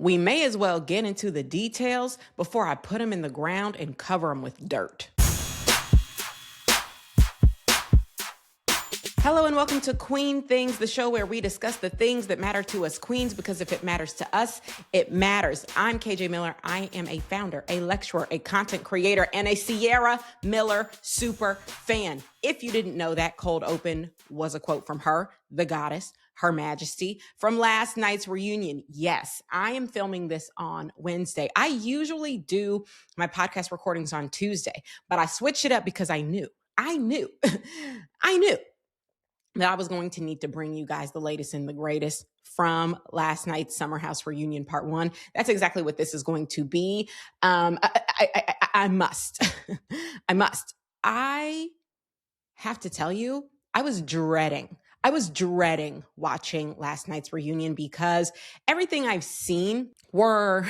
We may as well get into the details before I put them in the ground and cover them with dirt. Hello and welcome to Queen Things, the show where we discuss the things that matter to us queens, because if it matters to us, it matters. I'm KJ Miller. I am a founder, a lecturer, a content creator, and a Ciara Miller super fan. If you didn't know, that cold open was a quote from her, the goddess, Her Majesty, from last night's reunion. Yes, I am filming this on Wednesday. I usually do my podcast recordings on Tuesday, but I switched it up because I knew that I was going to need to bring you guys the latest and the greatest from last night's Summer House Reunion Part 1. That's exactly what this is going to be. I must. I have to tell you, I was dreading watching last night's reunion because everything I've seen were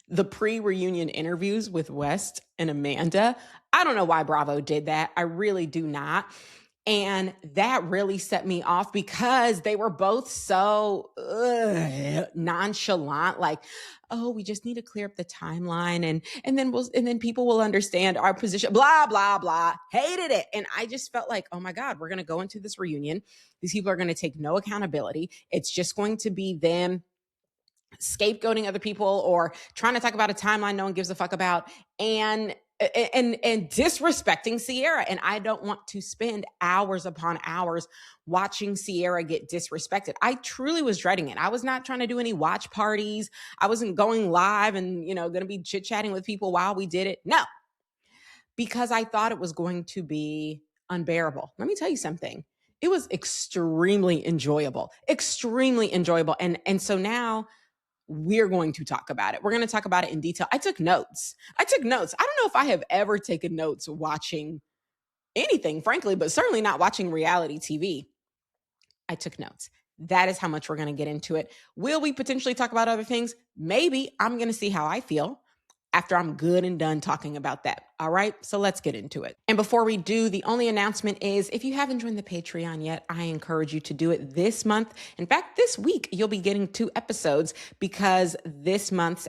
the pre-reunion interviews with West and Amanda. I don't know why Bravo did that. I really do not. And that really set me off because they were both so nonchalant, like, oh, we just need to clear up the timeline and then people will understand our position, blah, blah, blah. Hated it. And I just felt like, oh my God, we're going to go into this reunion. These people are going to take no accountability. It's just going to be them scapegoating other people or trying to talk about a timeline no one gives a fuck about and disrespecting Ciara. And I don't want to spend hours upon hours watching Ciara get disrespected. I truly was dreading it. I was not trying to do any watch parties. I wasn't going live and, going to be chit-chatting with people while we did it. No, because I thought it was going to be unbearable. Let me tell you something. It was extremely enjoyable. And so now we're going to talk about it. We're going to talk about it in detail. I took notes. I don't know if I have ever taken notes watching anything, frankly, but certainly not watching reality TV. I took notes. That is how much we're going to get into it. Will we potentially talk about other things? Maybe. I'm going to see how I feel after I'm good and done talking about that. All right, so let's get into it. And before we do, the only announcement is if you haven't joined the Patreon yet, I encourage you to do it this month. In fact, this week, you'll be getting 2 episodes because this month's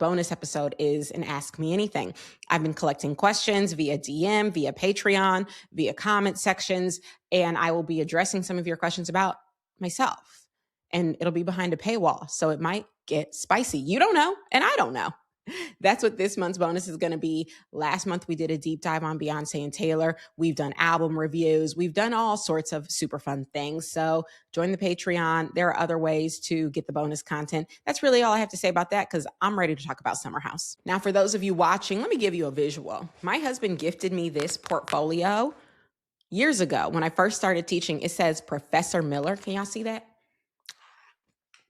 bonus episode, is an Ask Me Anything. I've been collecting questions via DM, via Patreon, via comment sections, and I will be addressing some of your questions about myself. And it'll be behind a paywall, so it might get spicy. You don't know, and I don't know. That's what this month's bonus is going to be. Last month, we did a deep dive on Beyonce and Taylor. We've done album reviews. We've done all sorts of super fun things. So join the Patreon. There are other ways to get the bonus content. That's really all I have to say about that because I'm ready to talk about Summer House. Now, for those of you watching, let me give you a visual. My husband gifted me this portfolio years ago when I first started teaching. It says Professor Miller. Can y'all see that?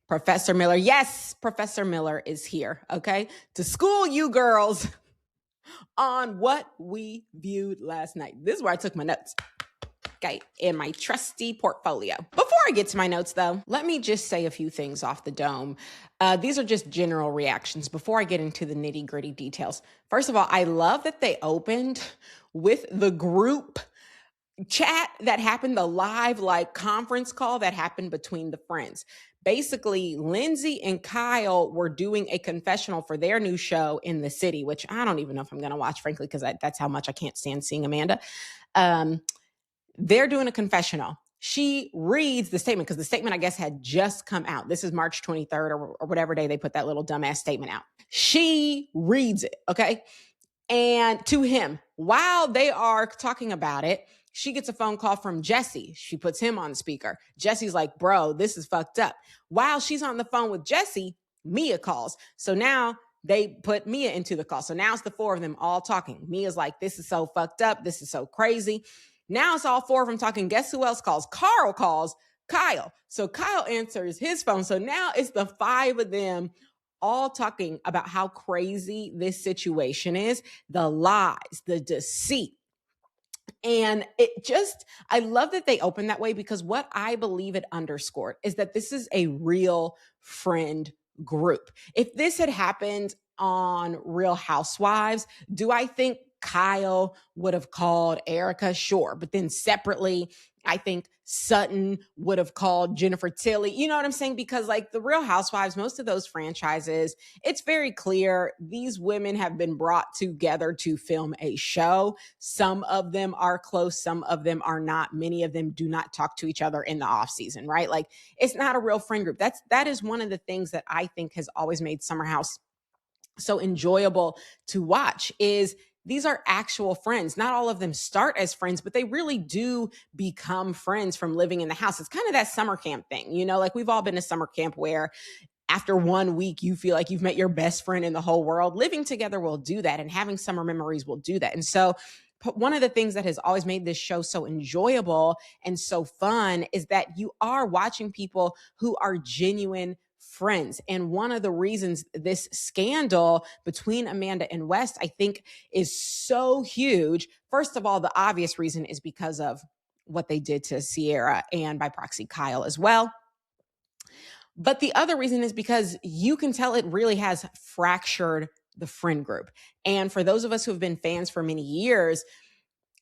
Professor Miller. Yes, Professor Miller is here, okay, to school you girls on what we viewed last night. This is where I took my notes, okay, in my trusty portfolio. Before I get to my notes, though, let me just say a few things off the dome. These are just general reactions before I get into the nitty-gritty details. First of all, I love that they opened with the group chat that happened, the live conference call that happened between the friends. Basically, Lindsay and Kyle were doing a confessional for their new show in the city, which I don't even know if I'm going to watch, frankly, because that's how much I can't stand seeing Amanda. They're doing a confessional. She reads the statement because the statement, I guess, had just come out. This is March 23rd or whatever day they put that little dumbass statement out. She reads it, okay? And to him, while they are talking about it, she gets a phone call from Jesse. She puts him on speaker. Jesse's like, bro, this is fucked up. While she's on the phone with Jesse, Mia calls. So now they put Mia into the call. So now it's the 4 of them all talking. Mia's like, this is so fucked up. This is so crazy. Now it's all 4 of them talking. Guess who else calls? Carl calls Kyle. So Kyle answers his phone. So now it's the 5 of them all talking about how crazy this situation is, the lies, the deceit. And I love that they open that way because what I believe it underscored is that this is a real friend group. If this had happened on Real Housewives, do I think Kyle would have called Erica? Sure. But then separately, I think Sutton would have called Jennifer Tilly. You know what I'm saying? Because like the Real Housewives, most of those franchises, it's very clear these women have been brought together to film a show. Some of them are close, some of them are not. Many of them do not talk to each other in the off season, right? Like it's not a real friend group. That is one of the things that I think has always made Summer House so enjoyable to watch is these are actual friends. Not all of them start as friends, but they really do become friends from living in the house. It's kind of that summer camp thing, you know, like we've all been to summer camp where after 1 week, you feel like you've met your best friend in the whole world. Living together will do that, and having summer memories will do that. And so one of the things that has always made this show so enjoyable and so fun is that you are watching people who are genuine friends. And one of the reasons this scandal between Amanda and West, I think, is so huge. First of all, the obvious reason is because of what they did to Ciara and by proxy Kyle as well. But the other reason is because you can tell it really has fractured the friend group. And for those of us who have been fans for many years,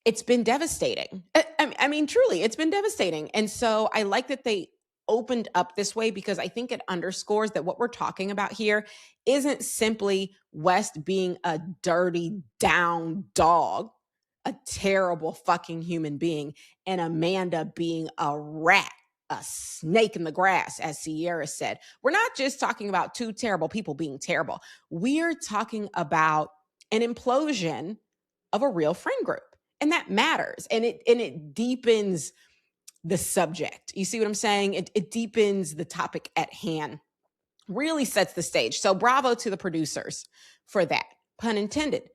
it's been devastating. I mean, truly, it's been devastating. And so I like that they opened up this way because I think it underscores that what we're talking about here isn't simply West being a dirty, down dog, a terrible fucking human being, and Amanda being a rat, a snake in the grass, as Ciara said. We're not just talking about two terrible people being terrible. We're talking about an implosion of a real friend group. And that matters. And it deepens the subject. You see what I'm saying? It deepens the topic at hand, really sets the stage. So bravo to the producers for that, pun intended.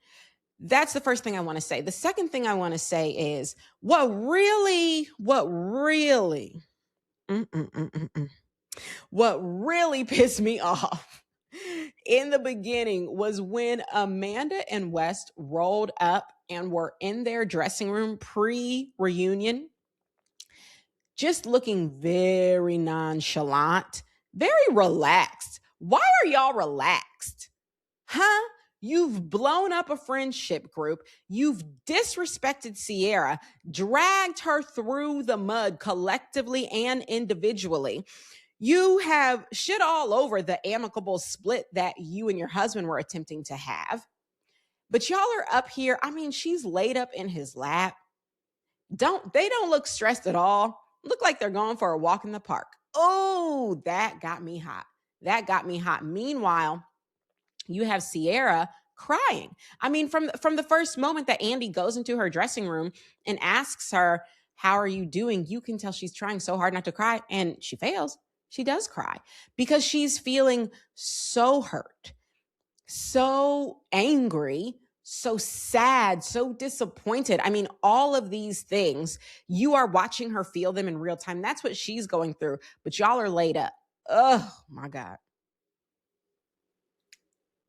That's the first thing I want to say. The second thing I want to say is what really pissed me off in the beginning was when Amanda and West rolled up and were in their dressing room pre-reunion, just looking very nonchalant, very relaxed. Why are y'all relaxed? Huh? You've blown up a friendship group. You've disrespected Ciara, dragged her through the mud collectively and individually. You have shit all over the amicable split that you and your husband were attempting to have. But y'all are up here. I mean, she's laid up in his lap. They don't look stressed at all. Look like they're going for a walk in the park. Oh, that got me hot. That got me hot. Meanwhile, you have Ciara crying. I mean, from the first moment that Andy goes into her dressing room and asks her, "How are you doing?" You can tell she's trying so hard not to cry, and she fails. She does cry because she's feeling so hurt, so angry, so sad, so disappointed. I mean, all of these things, you are watching her feel them in real time. That's what she's going through, but y'all are laid up. Oh my God.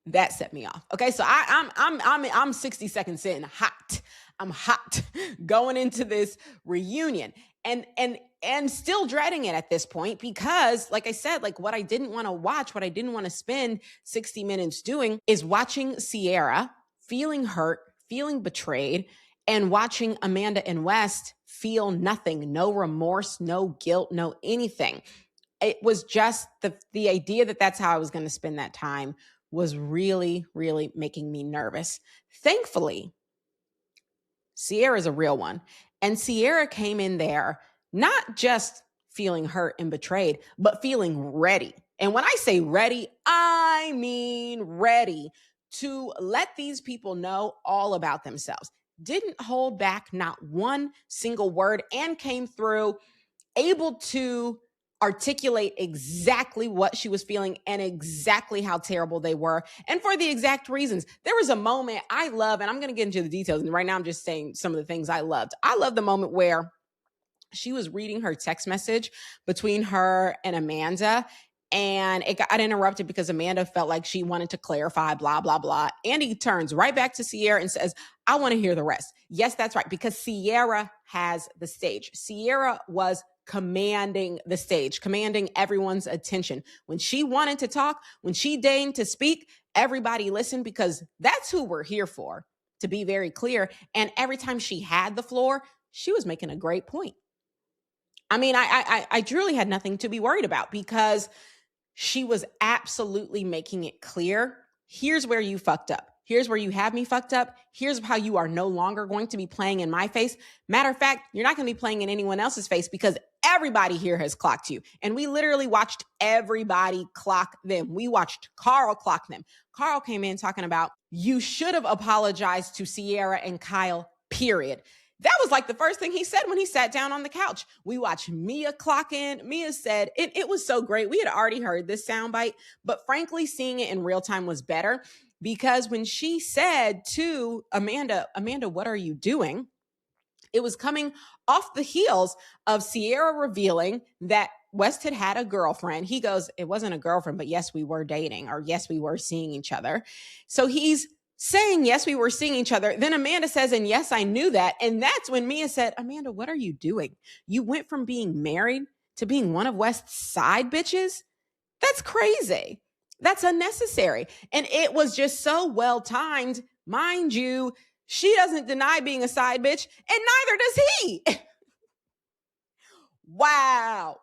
That set me off. Okay, so I'm 60 seconds in, hot. I'm hot going into this reunion and still dreading it at this point because, like I said, like what I didn't want to watch, what I didn't want to spend 60 minutes doing is watching Ciara feeling hurt, feeling betrayed, and watching Amanda and West feel nothing, no remorse, no guilt, no anything. It was just the idea that that's how I was going to spend that time was really, really making me nervous. Thankfully, Ciara's a real one. And Ciara came in there not just feeling hurt and betrayed, but feeling ready. And when I say ready, I mean ready to let these people know all about themselves. Didn't hold back not one single word and came through able to articulate exactly what she was feeling and exactly how terrible they were and for the exact reasons. There was a moment I love, and I'm going to get into the details, and right now I'm just saying some of the things I loved. I love the moment where she was reading her text message between her and Amanda, and it got interrupted because Amanda felt like she wanted to clarify, blah, blah, blah. Andy turns right back to Ciara and says, "I want to hear the rest." Yes, that's right, because Ciara has the stage. Ciara was commanding the stage, commanding everyone's attention. When she wanted to talk, when she deigned to speak, everybody listened because that's who we're here for, to be very clear. And every time she had the floor, she was making a great point. I mean, I truly had nothing to be worried about because she was absolutely making it clear. Here's where you fucked up. Here's where you have me fucked up. Here's how you are no longer going to be playing in my face. Matter of fact, you're not going to be playing in anyone else's face because everybody here has clocked you. And we literally watched everybody clock them. We watched Carl clock them. Carl came in talking about, you should have apologized to Ciara and Kyle, period. That was like the first thing he said when he sat down on the couch. We watched Mia clock in. Mia said, it was so great. We had already heard this soundbite, but frankly, seeing it in real time was better because when she said to Amanda, what are you doing? It was coming off the heels of Ciara revealing that West had a girlfriend. He goes, it wasn't a girlfriend, but yes, we were dating, or yes, we were seeing each other. So he's saying, yes, we were seeing each other. Then Amanda says, and yes, I knew that. And that's when Mia said, Amanda, what are you doing? You went from being married to being one of West's side bitches? That's crazy. That's unnecessary. And it was just so well timed. Mind you, she doesn't deny being a side bitch, and neither does he. Wow.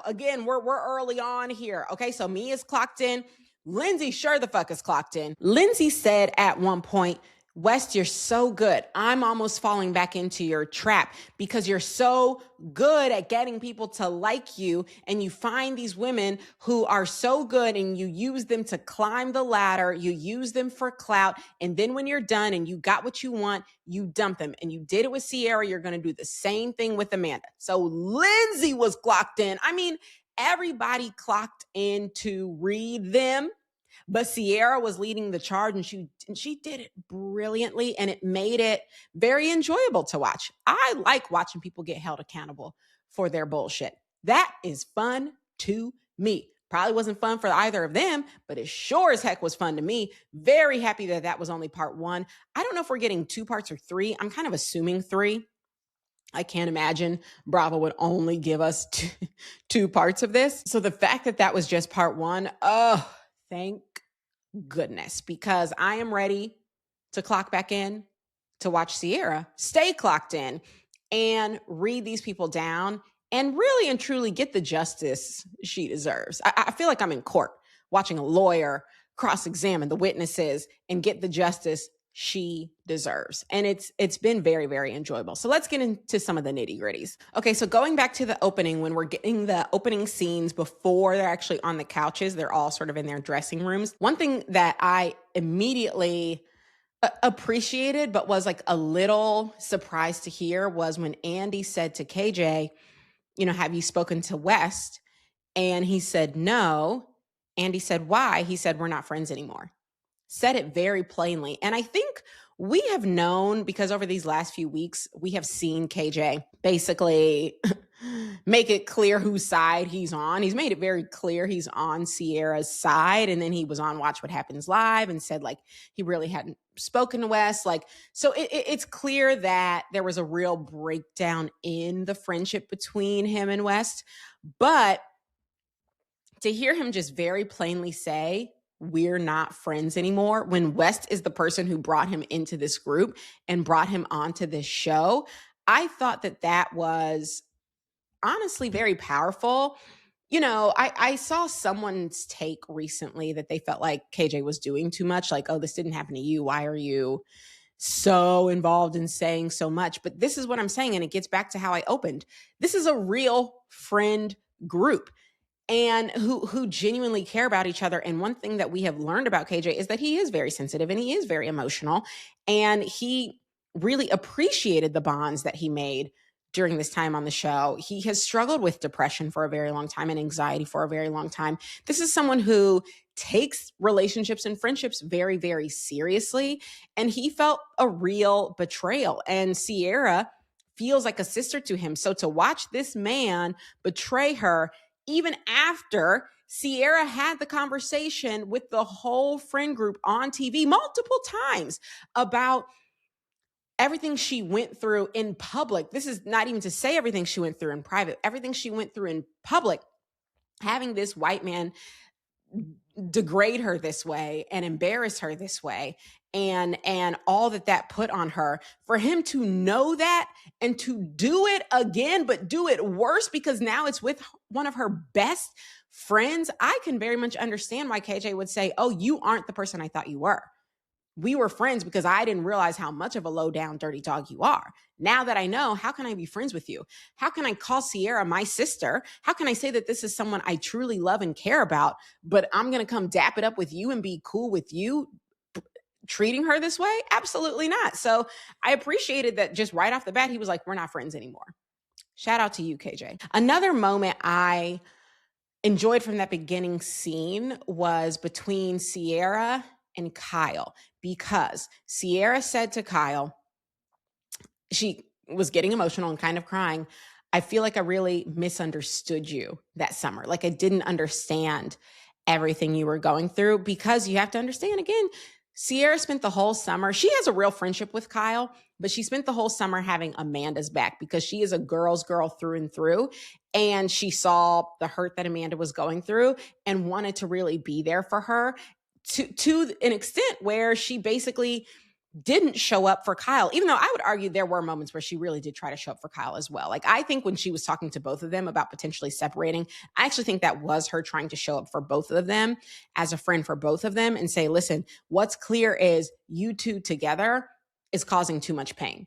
Again, we're early on here. Okay, so Mia's clocked in. Lindsay sure the fuck is clocked in. Lindsay said at one point, West, you're so good. I'm almost falling back into your trap because you're so good at getting people to like you, and you find these women who are so good and you use them to climb the ladder. You use them for clout. And then when you're done and you got what you want, you dump them. And you did it with Ciara. You're going to do the same thing with Amanda. So Lindsay was clocked in. I mean, everybody clocked in to read them. But Ciara was leading the charge, and she did it brilliantly, and it made it very enjoyable to watch. I like watching people get held accountable for their bullshit. That is fun to me. Probably wasn't fun for either of them, but it sure as heck was fun to me. Very happy that was only part one. I don't know if we're getting 2 parts or 3. I'm kind of assuming 3. I can't imagine Bravo would only give us 2 parts of this. So the fact that was just part 1, oh, thank goodness, because I am ready to clock back in to watch Ciara stay clocked in and read these people down and really and truly get the justice she deserves. I feel like I'm in court watching a lawyer cross-examine the witnesses and get the justice she deserves. And it's been very, very enjoyable. So let's get into some of the nitty gritties. Okay, so going back to the opening, when we're getting the opening scenes before they're actually on the couches, they're all sort of in their dressing rooms. One thing that I immediately appreciated, but was like a little surprised to hear, was when Andy said to KJ, have you spoken to West? And he said, no. Andy said, why? He said, we're not friends anymore. Said it very plainly. And I think we have known, because over these last few weeks, we have seen KJ basically make it clear whose side he's on. He's made it very clear he's on Ciara's side. And then he was on Watch What Happens Live and said like he really hadn't spoken to Wes. So it's clear that there was a real breakdown in the friendship between him and West. But to hear him just very plainly say, we're not friends anymore, when West is the person who brought him into this group and brought him onto this show, I thought that was honestly very powerful. I saw someone's take recently that they felt like KJ was doing too much. Like, oh, this didn't happen to you. Why are you so involved in saying so much? But this is what I'm saying. And it gets back to how I opened. This is a real friend group, and who genuinely care about each other. And one thing that we have learned about KJ is that he is very sensitive and he is very emotional. And he really appreciated the bonds that he made during this time on the show. He has struggled with depression for a very long time and anxiety for a very long time. This is someone who takes relationships and friendships very, very seriously. And he felt a real betrayal. And Ciara feels like a sister to him. So to watch this man betray her, even after Ciara had the conversation with the whole friend group on TV multiple times about everything she went through in public. This is not even to say everything she went through in private, everything she went through in public, having this white man degrade her this way and embarrass her this way, and all that put on her, for him to know that and to do it again, but do it worse because now it's with one of her best friends. I can very much understand why KJ would say, oh, you aren't the person I thought you were. We were friends because I didn't realize how much of a low down dirty dog you are. Now that I know, how can I be friends with you? How can I call Ciara my sister? How can I say that this is someone I truly love and care about, but I'm going to come dap it up with you and be cool with you treating her this way? Absolutely not. So I appreciated that just right off the bat, he was like, we're not friends anymore. Shout out to you, KJ. Another moment I enjoyed from that beginning scene was between Ciara and Kyle, because Ciara said to Kyle, she was getting emotional and kind of crying, I feel like I really misunderstood you that summer. Like I didn't understand everything you were going through, because you have to understand, again, Ciara spent the whole summer, she has a real friendship with Kyle, but she spent the whole summer having Amanda's back because she is a girl's girl through and through. And she saw the hurt that Amanda was going through and wanted to really be there for her to an extent where she basically didn't show up for Kyle, even though I would argue there were moments where she really did try to show up for Kyle as well. Like I think when she was talking to both of them about potentially separating, I actually think that was her trying to show up for both of them as a friend for both of them and say, listen, what's clear is you two together is causing too much pain.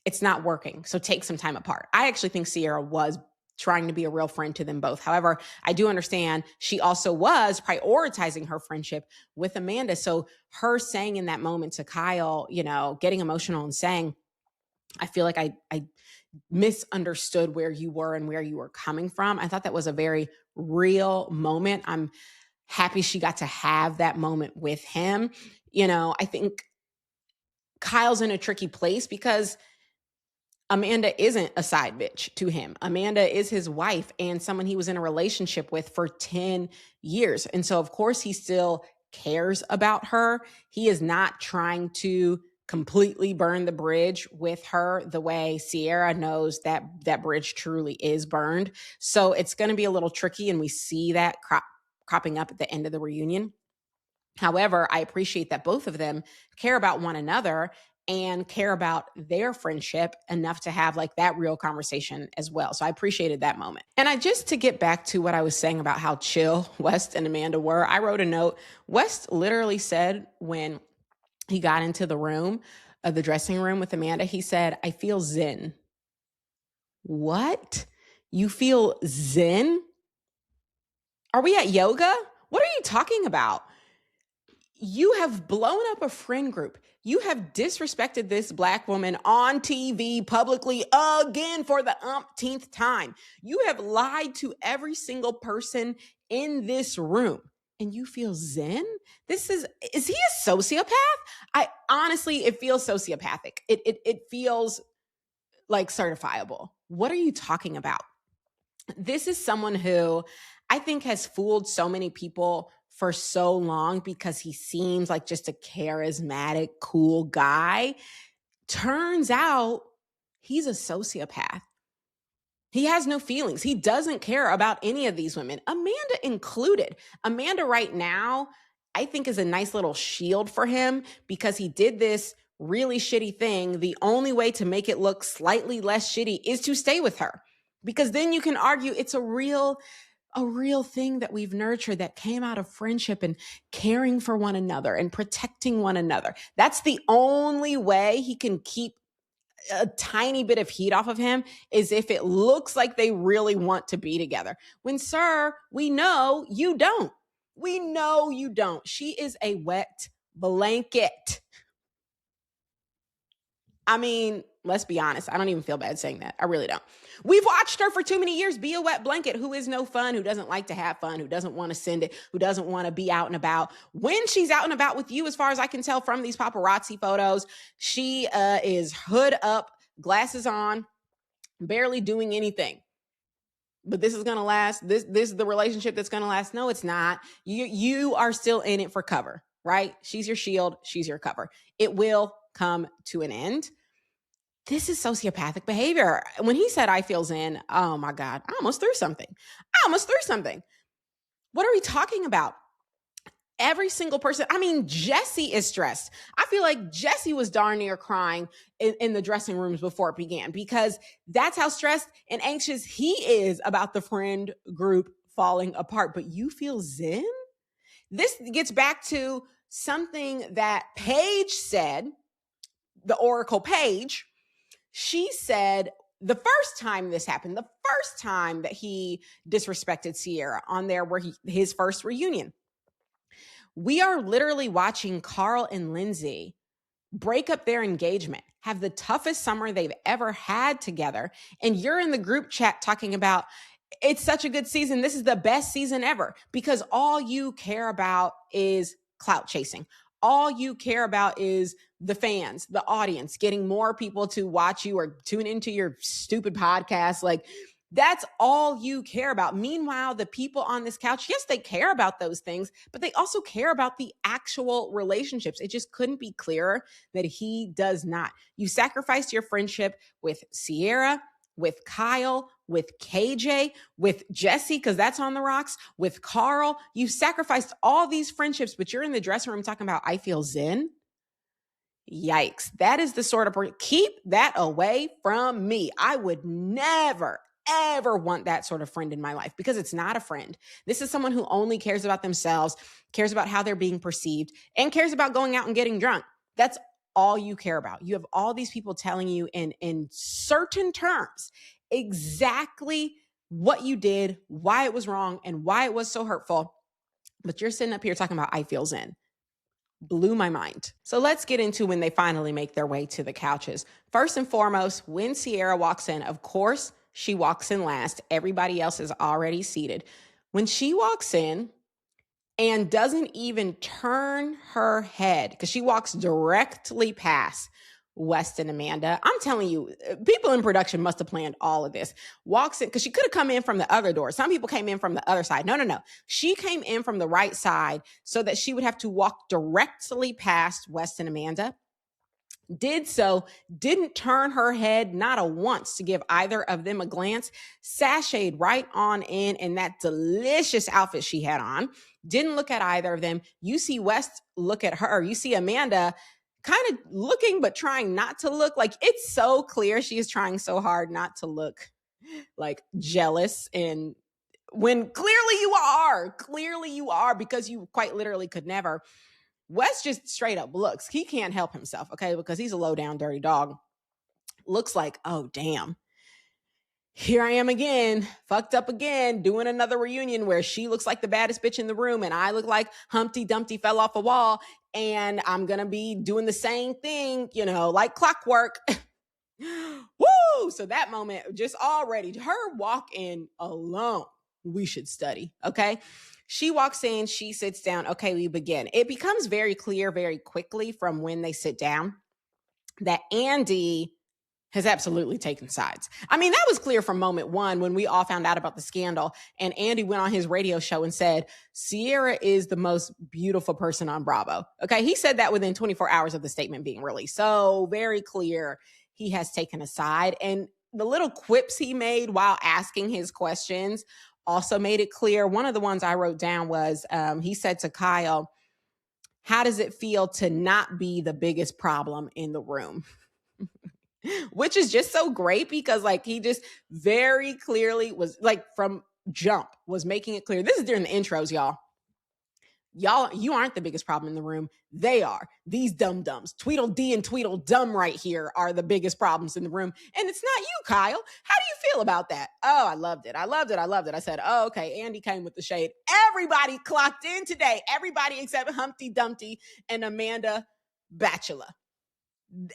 It's not working. So take some time apart. I actually think Ciara was trying to be a real friend to them both. However, I do understand she also was prioritizing her friendship with Amanda. So her saying in that moment to Kyle, getting emotional and saying, I feel like I misunderstood where you were and where you were coming from. I thought that was a very real moment. I'm happy she got to have that moment with him. I think Kyle's in a tricky place because Amanda isn't a side bitch to him. Amanda is his wife and someone he was in a relationship with for 10 years. And so, of course, he still cares about her. He is not trying to completely burn the bridge with her the way Ciara knows that that bridge truly is burned. So it's going to be a little tricky, and we see that cropping up at the end of the reunion. However, I appreciate that both of them care about one another and care about their friendship enough to have like that real conversation as well. So I appreciated that moment. And just to get back to what I was saying about how chill West and Amanda were, I wrote a note. West literally said when he got into the room, the dressing room with Amanda, he said, I feel zen. What? You feel zen? Are we at yoga? What are you talking about? You have blown up a friend group. You have disrespected this Black woman on TV publicly again for the umpteenth time. You have lied to every single person in this room. And you feel zen? Is he a sociopath? It feels sociopathic. It feels like certifiable. What are you talking about? This is someone who I think has fooled so many people for so long because he seems like just a charismatic, cool guy. Turns out he's a sociopath. He has no feelings. He doesn't care about any of these women, Amanda included. Amanda right now, I think, is a nice little shield for him because he did this really shitty thing. The only way to make it look slightly less shitty is to stay with her, because then you can argue it's a real thing that we've nurtured that came out of friendship and caring for one another and protecting one another. That's the only way he can keep a tiny bit of heat off of him, is if it looks like they really want to be together. When, sir, we know you don't. We know you don't. She is a wet blanket. I mean, let's be honest. I don't even feel bad saying that. I really don't. We've watched her for too many years be a wet blanket who is no fun, who doesn't like to have fun, who doesn't want to send it, who doesn't want to be out and about. When she's out and about with you, as far as I can tell from these paparazzi photos, she is hood up, glasses on, barely doing anything. But this is going to last. This is the relationship that's going to last. No, it's not. You are still in it for cover, right? She's your shield. She's your cover. It will come to an end. This is sociopathic behavior. When he said, I feel zen, oh my God, I almost threw something. What are we talking about? every single person. I mean, Jesse is stressed. I feel like Jesse was darn near crying in the dressing rooms before it began, because that's how stressed and anxious he is about the friend group falling apart. But you feel zen? This gets back to something that Paige said, the Oracle Paige. She said the first time this happened, the first time that he disrespected Ciara on there where his first reunion, we are literally watching Carl and Lindsay break up their engagement, have the toughest summer they've ever had together. And you're in the group chat talking about, it's such a good season. This is the best season ever, because all you care about is clout chasing. All you care about is the fans, the audience, getting more people to watch you or tune into your stupid podcast. Like, that's all you care about. Meanwhile, the people on this couch, yes, they care about those things, but they also care about the actual relationships. It just couldn't be clearer that he does not. You sacrificed your friendship with Ciara, with Kyle, with KJ, with Jesse, because that's on the rocks, with Carl. You've sacrificed all these friendships, but you're in the dressing room talking about, I feel zen. Yikes. That is the sort of person, keep that away from me. I would never, ever want that sort of friend in my life, because it's not a friend. This is someone who only cares about themselves, cares about how they're being perceived, and cares about going out and getting drunk. That's all you care about. You have all these people telling you in certain terms exactly what you did, why it was wrong, and why it was so hurtful. But you're sitting up here talking about, I feel zen. Blew my mind. So let's get into when they finally make their way to the couches. First and foremost, when Ciara walks in, of course, she walks in last. Everybody else is already seated. When she walks in and doesn't even turn her head, because she walks directly past West and Amanda. I'm telling you, people in production must have planned all of this. Walks in, because she could have come in from the other door. Some people came in from the other side. No. She came in from the right side so that she would have to walk directly past West and Amanda. Did so, didn't turn her head not a once to give either of them a glance, sashayed right on in that delicious outfit she had on, didn't look at either of them. You see West look at her. You see Amanda kind of looking but trying not to look. Like, it's so clear she is trying so hard not to look like jealous, and when clearly you are, because you quite literally could never. Wes just straight up looks. He can't help himself, okay? Because he's a low down, dirty dog. Looks like, oh, damn. Here I am again, fucked up again, doing another reunion where she looks like the baddest bitch in the room and I look like Humpty Dumpty fell off a wall, and I'm going to be doing the same thing, like clockwork. Woo! So that moment, just already, her walk in alone, we should study, okay? She walks in, she sits down. Okay, we begin. It becomes very clear very quickly from when they sit down that Andy has absolutely taken sides. I mean, that was clear from moment one when we all found out about the scandal and Andy went on his radio show and said, Ciara is the most beautiful person on Bravo. Okay, he said that within 24 hours of the statement being released. So very clear he has taken a side. And the little quips he made while asking his questions also made it clear. One of the ones I wrote down was he said to Kyle, how does it feel to not be the biggest problem in the room? Which is just so great, because like he just very clearly was, like, from jump was making it clear. This is during the intros, y'all. You aren't the biggest problem in the room. They are. These dum-dums, Tweedledee and Tweedledum right here, are the biggest problems in the room. And it's not you, Kyle. How do you feel about that? Oh, I loved it. I said, oh, okay, Andy came with the shade. Everybody clocked in today. Everybody except Humpty Dumpty and Amanda Bachelor.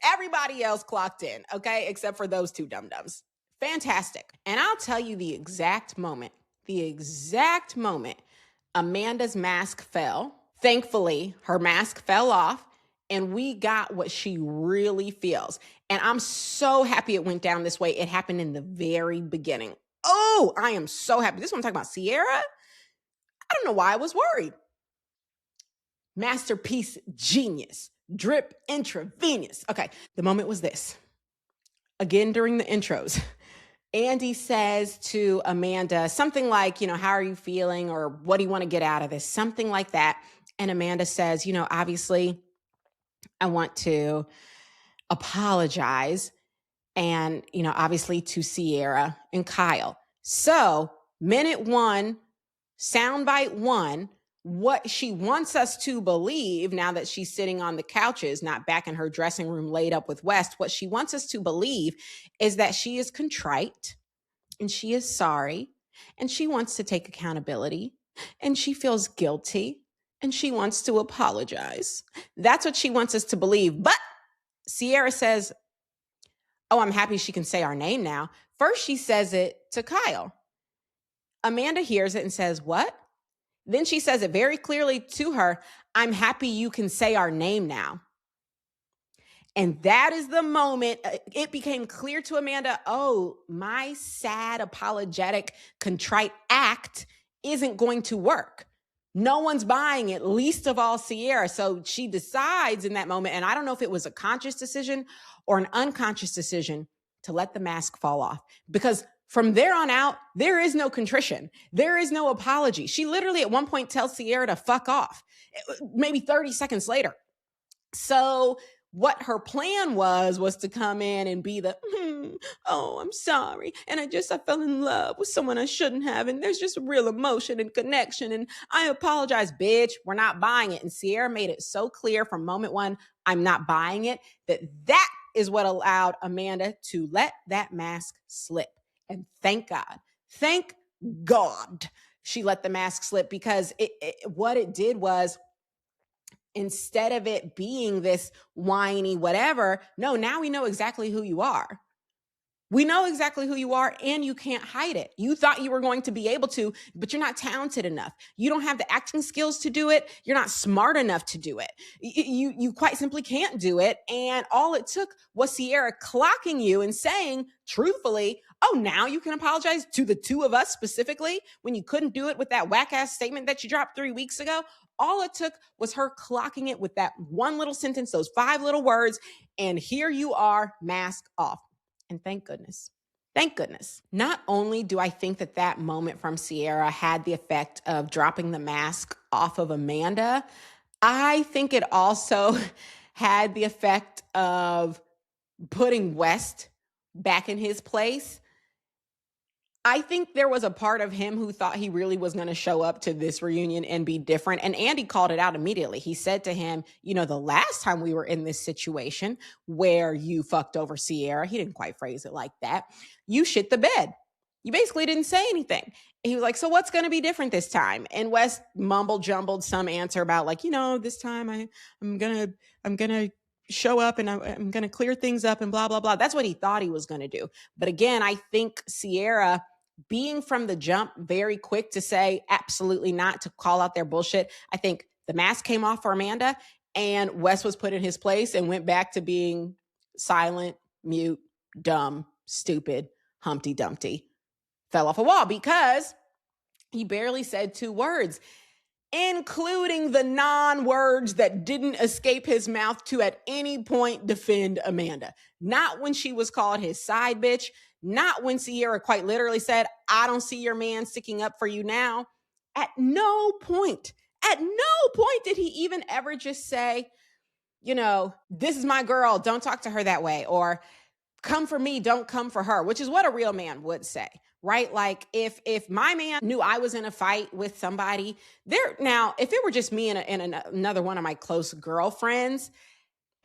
Everybody else clocked in, okay, except for those two dum-dums. Fantastic. And I'll tell you the exact moment Amanda's mask fell. Thankfully, her mask fell off and we got what she really feels. And I'm so happy it went down this way. It happened in the very beginning. Oh, I am so happy. This is what I'm talking about. Ciara, I don't know why I was worried. Masterpiece genius. Drip intravenous. Okay, the moment was this. Again, during the intros, Andy says to Amanda something like, how are you feeling? Or what do you want to get out of this? Something like that. And Amanda says, obviously I want to apologize. And, obviously to Ciara and Kyle. So minute 1, soundbite 1, what she wants us to believe now that she's sitting on the couches, not back in her dressing room laid up with West, what she wants us to believe is that she is contrite and she is sorry and she wants to take accountability and she feels guilty and she wants to apologize. That's what she wants us to believe. But Ciara says, oh, I'm happy she can say our name now. First, she says it to Kyle. Amanda hears it and says, what? Then she says it very clearly to her, I'm happy you can say our name now. And that is the moment it became clear to Amanda, oh, my sad, apologetic, contrite act isn't going to work. No one's buying it, least of all Ciara. So she decides in that moment, and I don't know if it was a conscious decision or an unconscious decision, to let the mask fall off. Because from there on out, there is no contrition. There is no apology. She literally at one point tells Ciara to fuck off, maybe 30 seconds later. So what her plan was to come in and be the, oh, I'm sorry. And I fell in love with someone I shouldn't have. And there's just real emotion and connection. And I apologize, bitch. We're not buying it. And Ciara made it so clear from moment 1, I'm not buying it, that is what allowed Amanda to let that mask slip. And thank God she let the mask slip, because what it did was, instead of it being this whiny whatever, no, now we know exactly who you are. We know exactly who you are, and you can't hide it. You thought you were going to be able to, but you're not talented enough. You don't have the acting skills to do it. You're not smart enough to do it. You quite simply can't do it. And all it took was Ciara clocking you and saying, truthfully, oh, now you can apologize to the two of us specifically when you couldn't do it with that whack-ass statement that you dropped 3 weeks ago. All it took was her clocking it with that one little sentence, those 5 little words, and here you are, mask off. And thank goodness. Thank goodness. Not only do I think that moment from Ciara had the effect of dropping the mask off of Amanda, I think it also had the effect of putting West back in his place. I think there was a part of him who thought he really was going to show up to this reunion and be different. And Andy called it out immediately. He said to him, the last time we were in this situation where you fucked over Ciara, he didn't quite phrase it like that, you shit the bed. You basically didn't say anything. And he was like, so what's going to be different this time? And West jumbled some answer about this time I'm going to show up and I'm going to clear things up and blah, blah, blah. That's what he thought he was going to do. But again, I think Ciara, being from the jump very quick to say absolutely not, to call out their bullshit. I think the mask came off for Amanda and Wes was put in his place and went back to being silent, mute, dumb, stupid, Humpty Dumpty. Fell off a wall because he barely said 2 words, including the non-words that didn't escape his mouth to at any point defend Amanda. Not when she was called his side bitch. Not when Ciara quite literally said, I don't see your man sticking up for you now. At no point did he even ever just say, this is my girl, don't talk to her that way. Or come for me, don't come for her, which is what a real man would say, right? Like if my man knew I was in a fight with somebody if it were just me and another one of my close girlfriends,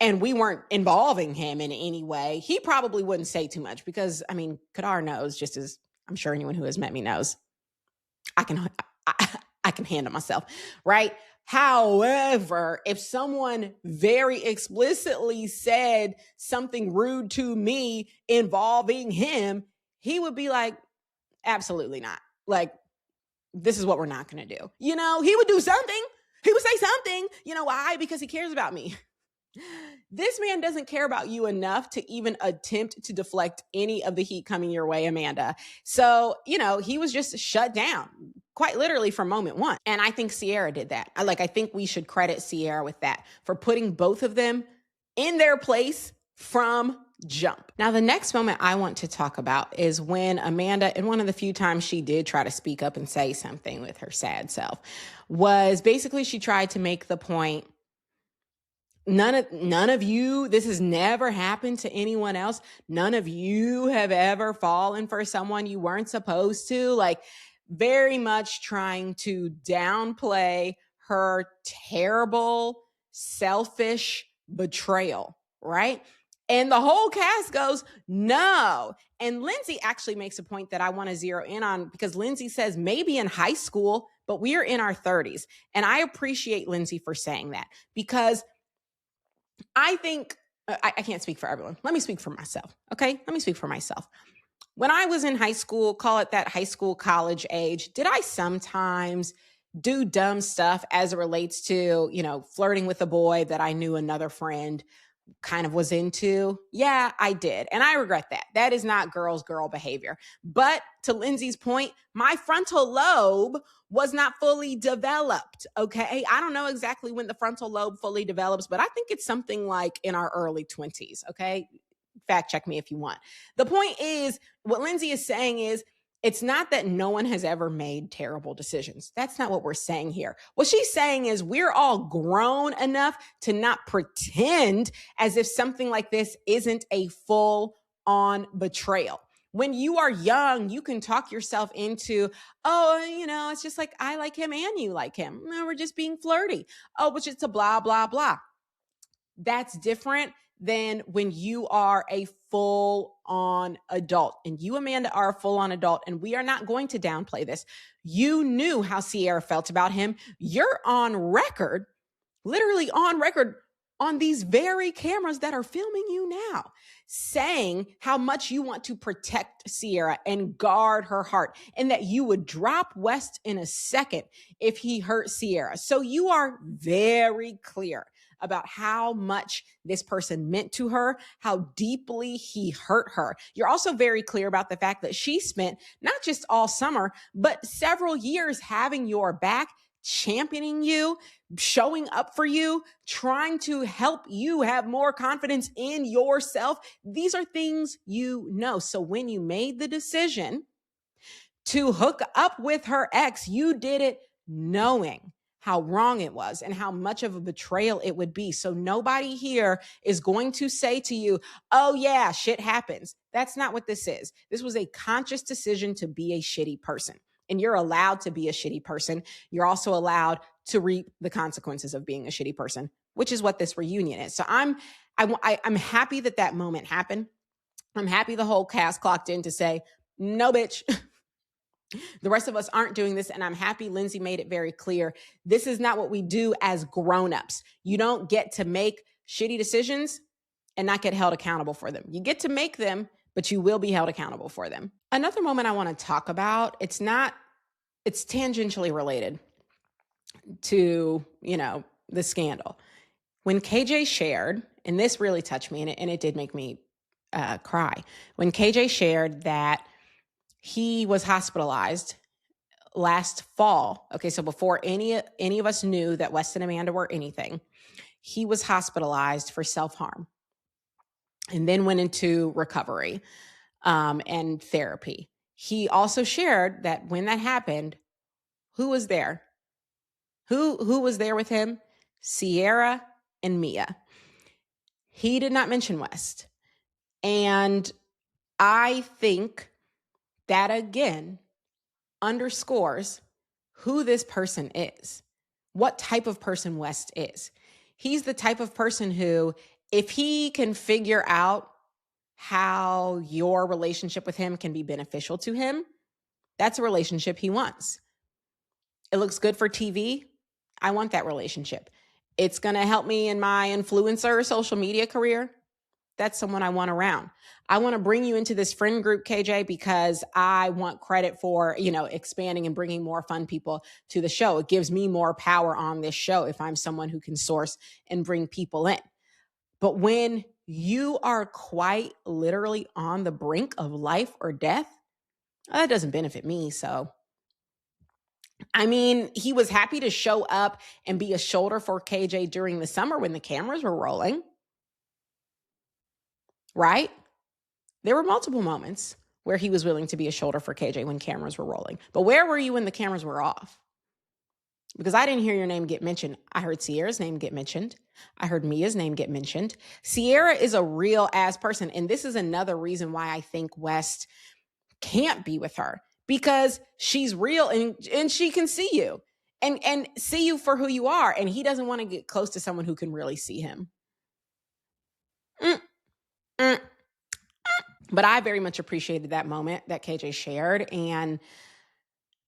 and we weren't involving him in any way, he probably wouldn't say too much because, Kadar knows, just as I'm sure anyone who has met me knows, I can handle myself, right? However, if someone very explicitly said something rude to me involving him, he would be like, absolutely not. Like, this is what we're not going to do. He would do something. He would say something. Why? Because he cares about me. This man doesn't care about you enough to even attempt to deflect any of the heat coming your way, Amanda. So, he was just shut down quite literally from moment 1. And I think Ciara did that. I think we should credit Ciara with that, for putting both of them in their place from jump. Now, the next moment I want to talk about is when Amanda, and one of the few times she did try to speak up and say something with her sad self, was basically she tried to make the point, none of you, this has never happened to anyone else. None of you have ever fallen for someone you weren't supposed to. Like, very much trying to downplay her terrible, selfish betrayal, right? And the whole cast goes, no. And Lindsay actually makes a point that I want to zero in on, because Lindsay says maybe in high school, but we're in our 30s. And I appreciate Lindsay for saying that, because I think, I can't speak for everyone. Let me speak for myself. Okay. Let me speak for myself. When I was in high school, call it that high school, college age, did I sometimes do dumb stuff as it relates to, flirting with a boy that I knew another friend kind of was into? Yeah, I did. And I regret that. That is not girl behavior. But to Lindsay's point, my frontal lobe was not fully developed. Okay. I don't know exactly when the frontal lobe fully develops, but I think it's something like in our early 20s. Okay. Fact check me if you want. The point is, what Lindsay is saying is, it's not that no one has ever made terrible decisions. That's not what we're saying here. What she's saying is we're all grown enough to not pretend as if something like this isn't a full-on betrayal. When you are young, you can talk yourself into, it's just like I like him and you like him. No, we're just being flirty. Oh, but it's a blah, blah, blah. That's different than when you are a full-on adult. And you, Amanda, are a full-on adult, and we are not going to downplay this. You knew how Ciara felt about him. You're on record, literally on record, on these very cameras that are filming you now, saying how much you want to protect Ciara and guard her heart, and that you would drop West in a second if he hurt Ciara. So you are very clear about how much this person meant to her, how deeply he hurt her. You're also very clear about the fact that she spent not just all summer, but several years having your back, championing you, showing up for you, trying to help you have more confidence in yourself. These are things you know. So when you made the decision to hook up with her ex, you did it knowing how wrong it was and how much of a betrayal it would be. So nobody here is going to say to you, oh yeah, shit happens. That's not what this is. This was a conscious decision to be a shitty person. And you're allowed to be a shitty person. You're also allowed to reap the consequences of being a shitty person, which is what this reunion is. So I'm happy that moment happened. I'm happy the whole cast clocked in to say, no, bitch. The rest of us aren't doing this, and I'm happy Lindsay made it very clear. This is not what we do as grown-ups. You don't get to make shitty decisions and not get held accountable for them. You get to make them, but you will be held accountable for them. Another moment I want to talk about, it's tangentially related to, the scandal. When KJ shared, and this really touched me, and it did make me cry. When KJ shared that he was hospitalized last fall. Okay, so before any of us knew that Wes and Amanda were anything, he was hospitalized for self-harm and then went into recovery and therapy. He also shared that when that happened, who was there? Who was there with him? Ciara and Mia. He did not mention West. And I think that, again, underscores who this person is, what type of person West is. He's the type of person who, if he can figure out how your relationship with him can be beneficial to him, that's a relationship he wants. It looks good for TV. I want that relationship. It's going to help me in my influencer social media career. That's someone I want around. I want to bring you into this friend group, KJ, because I want credit for, expanding and bringing more fun people to the show. It gives me more power on this show if I'm someone who can source and bring people in. But when you are quite literally on the brink of life or death, that doesn't benefit me. So, he was happy to show up and be a shoulder for KJ during the summer when the cameras were rolling. right? There were multiple moments where he was willing to be a shoulder for KJ when cameras were rolling. But where were you when the cameras were off? Because I didn't hear your name get mentioned. I heard Ciara's name get mentioned. I heard Mia's name get mentioned. Ciara is a real ass person. And this is another reason why I think West can't be with her, because she's real and she can see you and see you for who you are. And he doesn't want to get close to someone who can really see him. Mm, mm. But I very much appreciated that moment that KJ shared. And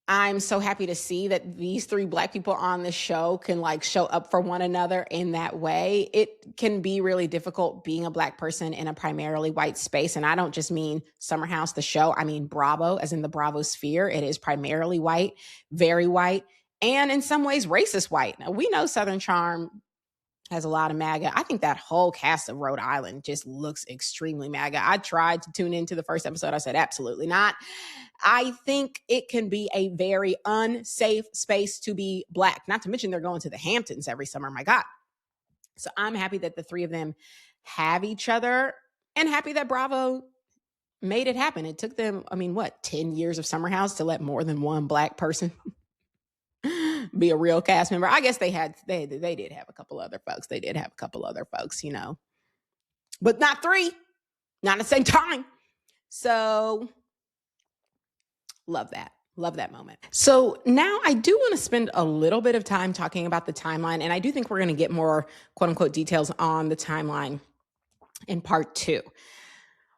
I'm so happy to see that these three Black people on this show can like show up for one another in that way. It can be really difficult being a Black person in a primarily white space. And I don't just mean Summer House, the show. I mean Bravo, as in the Bravo sphere. It is primarily white, very white, and in some ways racist white. Now, we know Southern Charm has a lot of MAGA. I think that whole cast of Rhode Island just looks extremely MAGA. I tried to tune into the first episode. I said, absolutely not. I think it can be a very unsafe space to be Black, not to mention they're going to the Hamptons every summer. My God. So I'm happy that the three of them have each other and happy that Bravo made it happen. It took them, 10 years of Summer House to let more than one Black person be a real cast member. I guess they did have a couple other folks. They did have a couple other folks, but not three, not at the same time. So love that moment. So now I do want to spend a little bit of time talking about the timeline. And I do think we're going to get more quote unquote details on the timeline in part 2.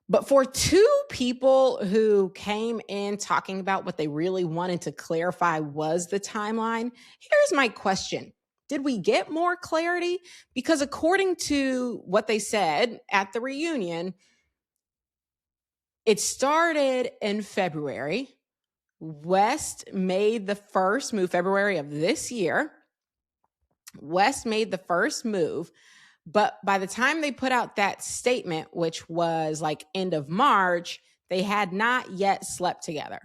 But for two people who came in talking about what they really wanted to clarify was the timeline, here's my question. Did we get more clarity? Because according to what they said at the reunion, it started in February. West made the first move, February of this year. West made the first move. But by the time they put out that statement, which was like end of March, they had not yet slept together.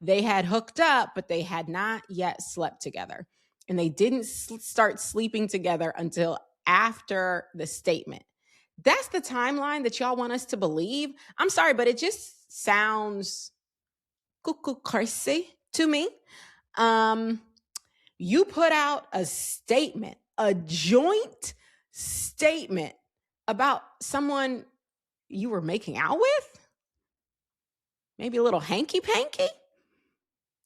They had hooked up, but they had not yet slept together. And they didn't start sleeping together until after the statement. That's the timeline that y'all want us to believe. I'm sorry, but it just sounds cuckoo crazy to me. You put out a statement, a joint statement about someone you were making out with? Maybe a little hanky-panky? A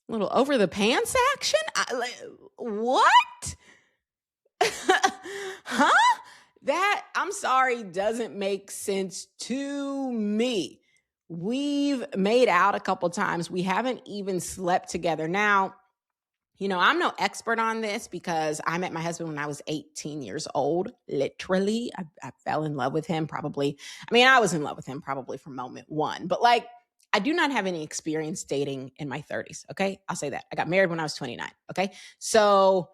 little over the pants action? What? Huh? That, I'm sorry, doesn't make sense to me. We've made out a couple times. We haven't even slept together. Now, I'm no expert on this because I met my husband when I was 18 years old. Literally, I fell in love with him probably. I was in love with him probably from moment one. But I do not have any experience dating in my 30s, okay? I'll say that. I got married when I was 29, okay? So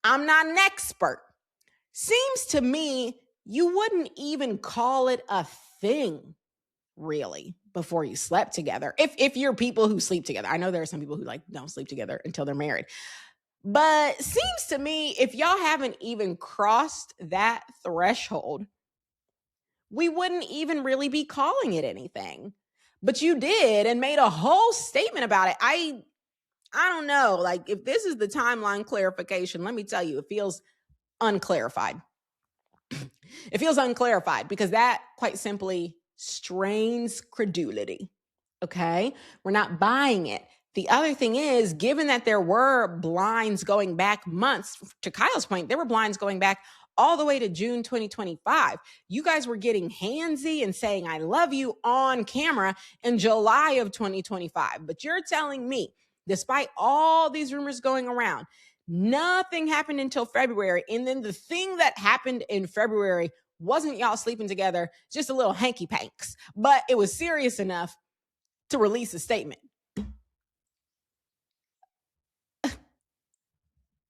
I'm not an expert. Seems to me you wouldn't even call it a thing, really, before you slept together. If you're people who sleep together. I know there are some people who don't sleep together until they're married. But seems to me if y'all haven't even crossed that threshold, we wouldn't even really be calling it anything. But you did and made a whole statement about it. I don't know. If this is the timeline clarification, let me tell you, it feels unclarified. It feels unclarified because that quite simply strains credulity. Okay? We're not buying it. The other thing is, given that there were blinds going back months, to Kyle's point, there were blinds going back all the way to June 2025. You guys were getting handsy and saying, I love you on camera in July of 2025. But you're telling me, despite all these rumors going around, nothing happened until February. And then the thing that happened in February wasn't y'all sleeping together, just a little hanky panks, but it was serious enough to release a statement.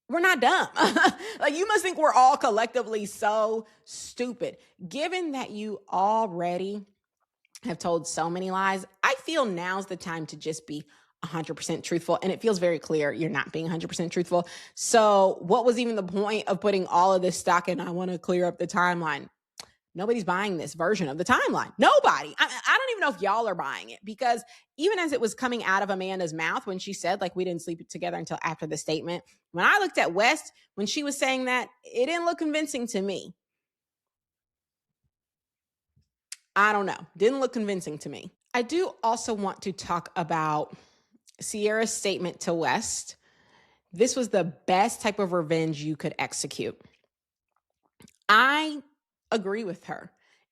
We're not dumb. You must think we're all collectively so stupid. Given that you already have told so many lies, I feel now's the time to just be 100% truthful. And it feels very clear you're not being 100% truthful. So what was even the point of putting all of this stock in? I want to clear up the timeline. Nobody's buying this version of the timeline. Nobody. I don't even know if y'all are buying it, because even as it was coming out of Amanda's mouth when she said, like, we didn't sleep together until after the statement, when I looked at West, when she was saying that, it didn't look convincing to me. I don't know. Didn't look convincing to me. I do also want to talk about Ciara's statement to West. This was the best type of revenge you could execute. I agree with her.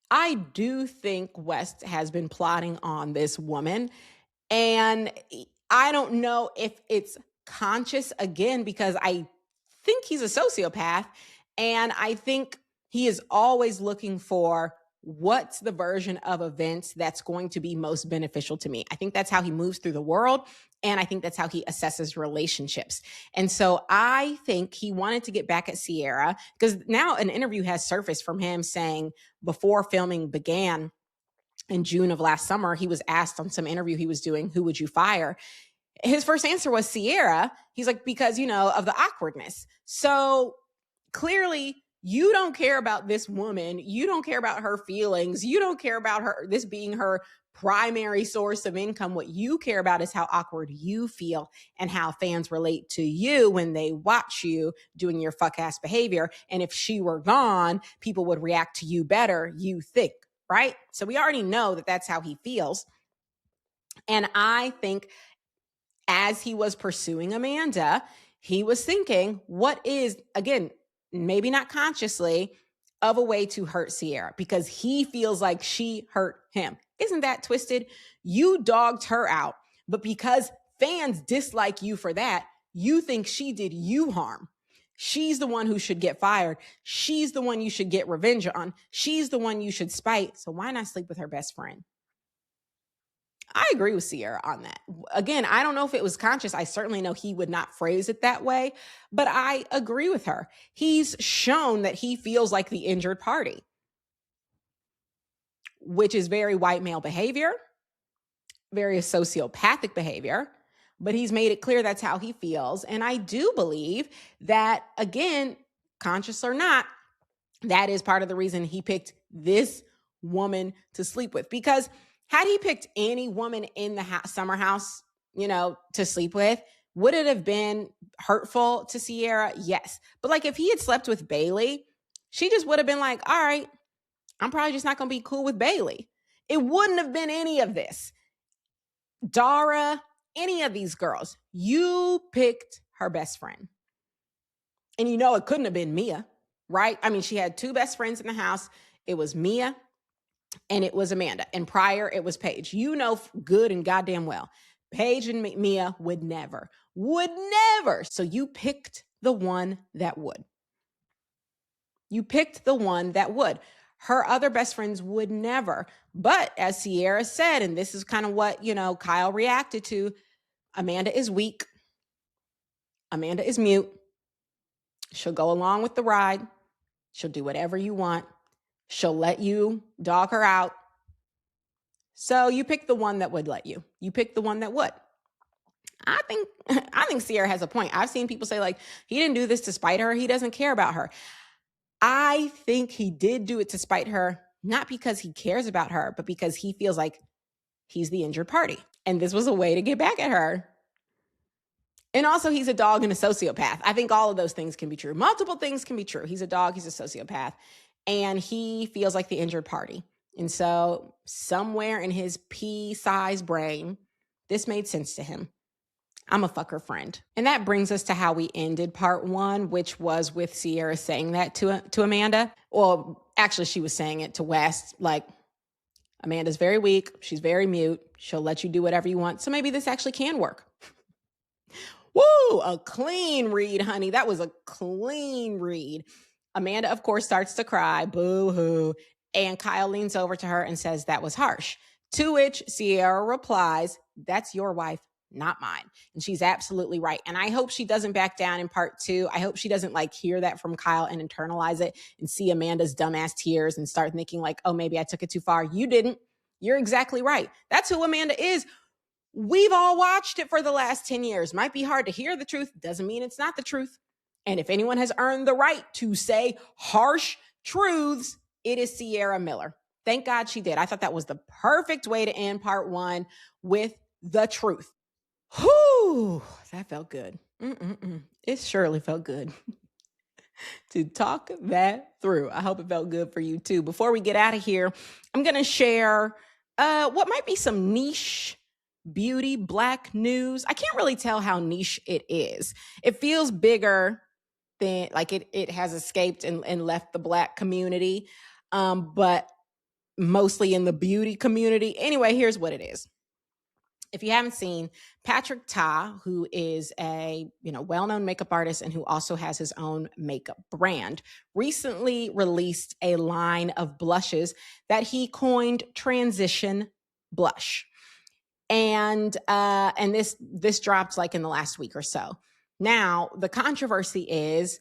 I do think West has been plotting on this woman, and I don't know if it's conscious, again, because I think he's a sociopath, and I think he is always looking for what's the version of events that's going to be most beneficial to me. I think that's how he moves through the world, and I think that's how he assesses relationships. And so I think he wanted to get back at Ciara, because now an interview has surfaced from him saying before filming began in June of last summer, he was asked on some interview he was doing, who would you fire? His first answer was Ciara. He's like, because, of the awkwardness. So clearly you don't care about this woman. You don't care about her feelings. You don't care about this being her primary source of income. What you care about is how awkward you feel and how fans relate to you when they watch you doing your fuck ass behavior. And if she were gone, people would react to you better, you think, right? So we already know that that's how he feels. And I think as he was pursuing Amanda, he was thinking, what is, again, maybe not consciously, of a way to hurt Ciara, because he feels like she hurt him. Isn't that twisted? You dogged her out, but because fans dislike you for that, you think she did you harm. She's the one who should get fired. She's the one you should get revenge on. She's the one you should spite. So why not sleep with her best friend? I agree with Ciara on that. Again, I don't know if it was conscious. I certainly know he would not phrase it that way, but I agree with her. He's shown that he feels like the injured party, which is very white male behavior, very sociopathic behavior, but he's made it clear that's how he feels. And I do believe that, again, conscious or not, that is part of the reason he picked this woman to sleep with, because had he picked any woman in the summer house, to sleep with, would it have been hurtful to Ciara? Yes. But like if he had slept with Bailey, she just would have been like, all right, I'm probably just not going to be cool with Bailey. It wouldn't have been any of this. Dara, any of these girls, you picked her best friend. And it couldn't have been Mia, right? I mean, she had two best friends in the house. It was Mia and it was Amanda. And prior, it was Paige. Good and goddamn well, Paige and Mia would never. So you picked the one that would. Her other best friends would never. But as Ciara said, and this is kind of what, Kyle reacted to, Amanda is weak. Amanda is mute. She'll go along with the ride. She'll do whatever you want. She'll let you dog her out. So you pick the one that would let you. You pick the one that would. I think Ciara has a point. I've seen people say, like, he didn't do this to spite her. He doesn't care about her. I think he did do it to spite her, not because he cares about her, but because he feels like he's the injured party. And this was a way to get back at her. And also, he's a dog and a sociopath. I think all of those things can be true. Multiple things can be true. He's a dog, he's a sociopath, and he feels like the injured party. And so somewhere in his pea-sized brain, this made sense to him. I'm a fucker friend. And that brings us to how we ended part one, which was with Ciara saying that to Amanda. Well, actually, she was saying it to West, like, Amanda's very weak. She's very mute. She'll let you do whatever you want. So maybe this actually can work. Woo, a clean read, honey. That was a clean read. Amanda, of course, starts to cry. Boo-hoo. And Kyle leans over to her and says, that was harsh. To which Ciara replies, that's your wife, not mine. And she's absolutely right. And I hope she doesn't back down in part two. I hope she doesn't hear that from Kyle and internalize it and see Amanda's dumbass tears and start thinking like, oh, maybe I took it too far. You didn't. You're exactly right. That's who Amanda is. We've all watched it for the last 10 years. Might be hard to hear the truth. Doesn't mean it's not the truth. And if anyone has earned the right to say harsh truths, it is Ciara Miller. Thank God she did. I thought that was the perfect way to end part 1 with the truth. Whew, that felt good. It surely felt good to talk that through. I hope it felt good for you too. Before we get out of here, I'm going to share what might be some niche beauty Black news. I can't really tell how niche it is. It feels bigger than like it has escaped and left the Black community, but mostly in the beauty community. Anyway, here's what it is. If you haven't seen, Patrick Ta, who is a well-known makeup artist and who also has his own makeup brand, recently released a line of blushes that he coined Transition Blush. And this dropped like in the last week or so. Now, the controversy is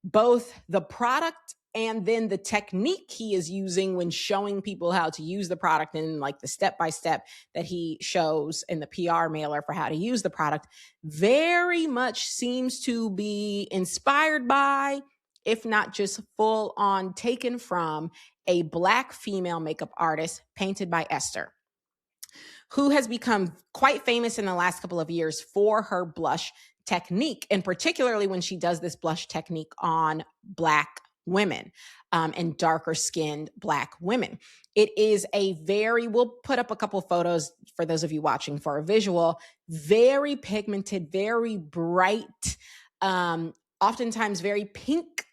both the product and then the technique he is using when showing people how to use the product, and like the step-by-step that he shows in the PR mailer for how to use the product very much seems to be inspired by, if not just full on taken from, a Black female makeup artist painted by Esther, who has become quite famous in the last couple of years for her blush technique, and particularly when she does this blush technique on Black women and darker skinned Black women. It is we'll put up a couple photos for those of you watching for a visual, very pigmented, very bright, oftentimes very pink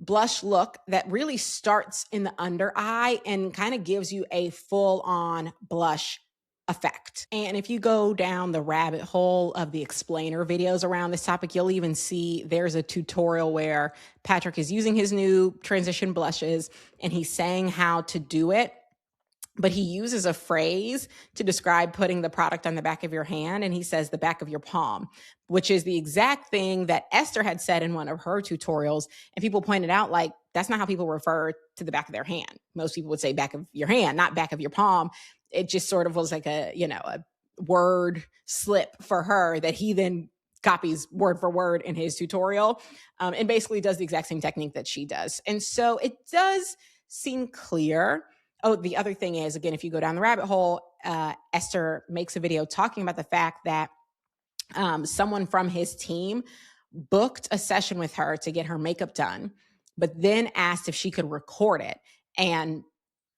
blush look that really starts in the under eye and kind of gives you a full on blush effect. And if you go down the rabbit hole of the explainer videos around this topic, you'll even see there's a tutorial where Patrick is using his new transition blushes and he's saying how to do it. But he uses a phrase to describe putting the product on the back of your hand. And he says the back of your palm, which is the exact thing that Esther had said in one of her tutorials. And people pointed out, like, that's not how people refer to the back of their hand. Most people would say back of your hand, not back of your palm. It just sort of was like a word slip for her that he then copies word for word in his tutorial, and basically does the exact same technique that she does. And so it does seem clear. Oh, the other thing is, again, if you go down the rabbit hole, Esther makes a video talking about the fact that someone from his team booked a session with her to get her makeup done, but then asked if she could record it. And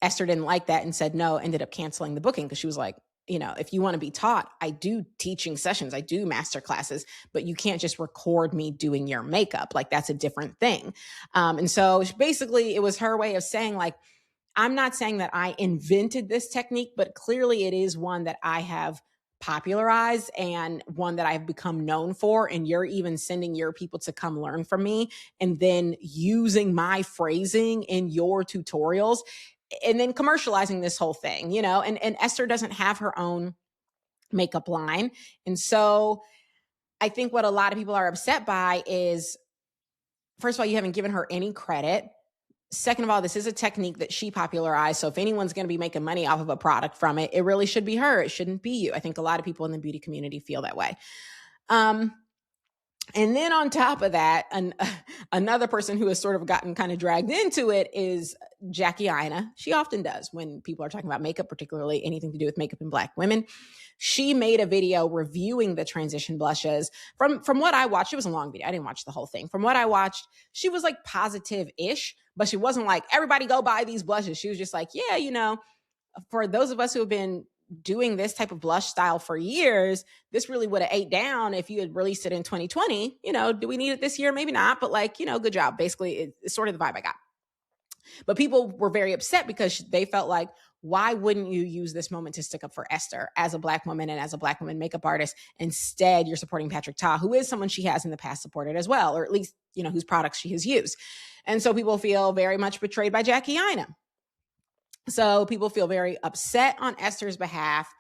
Esther didn't like that and said no, ended up canceling the booking because she was like, if you want to be taught, I do teaching sessions, I do master classes, but you can't just record me doing your makeup. Like, that's a different thing. And so basically it was her way of saying, like, I'm not saying that I invented this technique, but clearly it is one that I have popularized and one that I've become known for. And you're even sending your people to come learn from me and then using my phrasing in your tutorials and then commercializing this whole thing, and Esther doesn't have her own makeup line. And so I think what a lot of people are upset by is, first of all, you haven't given her any credit. Second of all, this is a technique that she popularized. So if anyone's going to be making money off of a product from it, it really should be her. It shouldn't be you. I think a lot of people in the beauty community feel that way. And then on top of that, another person who has sort of gotten kind of dragged into it is Jackie Aina. She often does when people are talking about makeup, particularly anything to do with makeup in Black women. She made a video reviewing the transition blushes. From what I watched, it was a long video. I didn't watch the whole thing. From what I watched, she was like positive-ish, but she wasn't like, everybody go buy these blushes. She was just like, yeah, for those of us who have been doing this type of blush style for years, this really would have ate down if you had released it in 2020. Do we need it this year? Maybe not, but good job. Basically, it's sort of the vibe I got. But people were very upset because they felt like, why wouldn't you use this moment to stick up for Esther as a Black woman and as a Black woman makeup artist? Instead, you're supporting Patrick Ta, who is someone she has in the past supported as well, or at least, whose products she has used. And so people feel very much betrayed by Jackie Aina. So people feel very upset on Esther's behalf,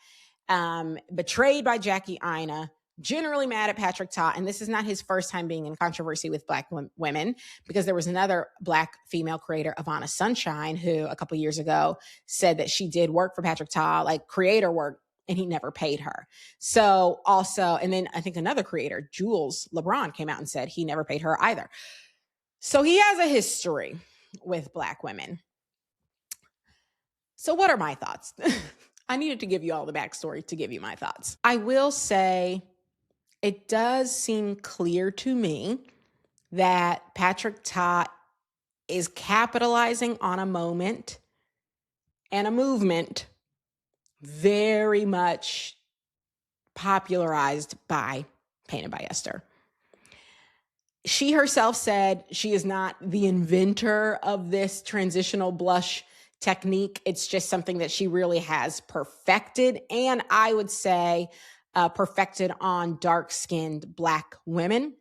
betrayed by Jackie Aina, generally mad at Patrick Ta. And this is not his first time being in controversy with Black women, because there was another Black female creator, Ivana Sunshine, who a couple years ago said that she did work for Patrick Ta, like creator work, and he never paid her. So also, and then I think another creator, Jules LeBron, came out and said he never paid her either. So he has a history with Black women. So what are my thoughts? I needed to give you all the backstory to give you my thoughts. I will say it does seem clear to me that Patrick Ta is capitalizing on a moment and a movement very much popularized by Painted by Esther. She herself said she is not the inventor of this transitional blush technique. It's just something that she really has perfected. And I would say perfected on dark-skinned Black women,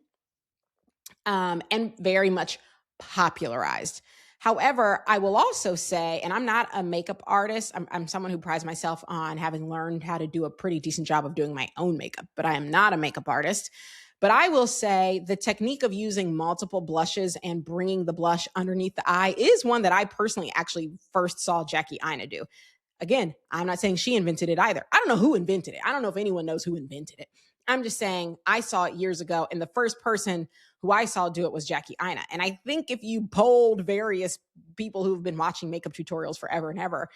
and very much popularized. However, I will also say, and I'm not a makeup artist, I'm someone who prides myself on having learned how to do a pretty decent job of doing my own makeup, but I am not a makeup artist. But I will say the technique of using multiple blushes and bringing the blush underneath the eye is one that I personally actually first saw Jackie Aina do. Again, I'm not saying she invented it either. I don't know who invented it. I don't know if anyone knows who invented it. I'm just saying I saw it years ago, and the first person who I saw do it was Jackie Aina. And I think if you polled various people who've been watching makeup tutorials forever and ever,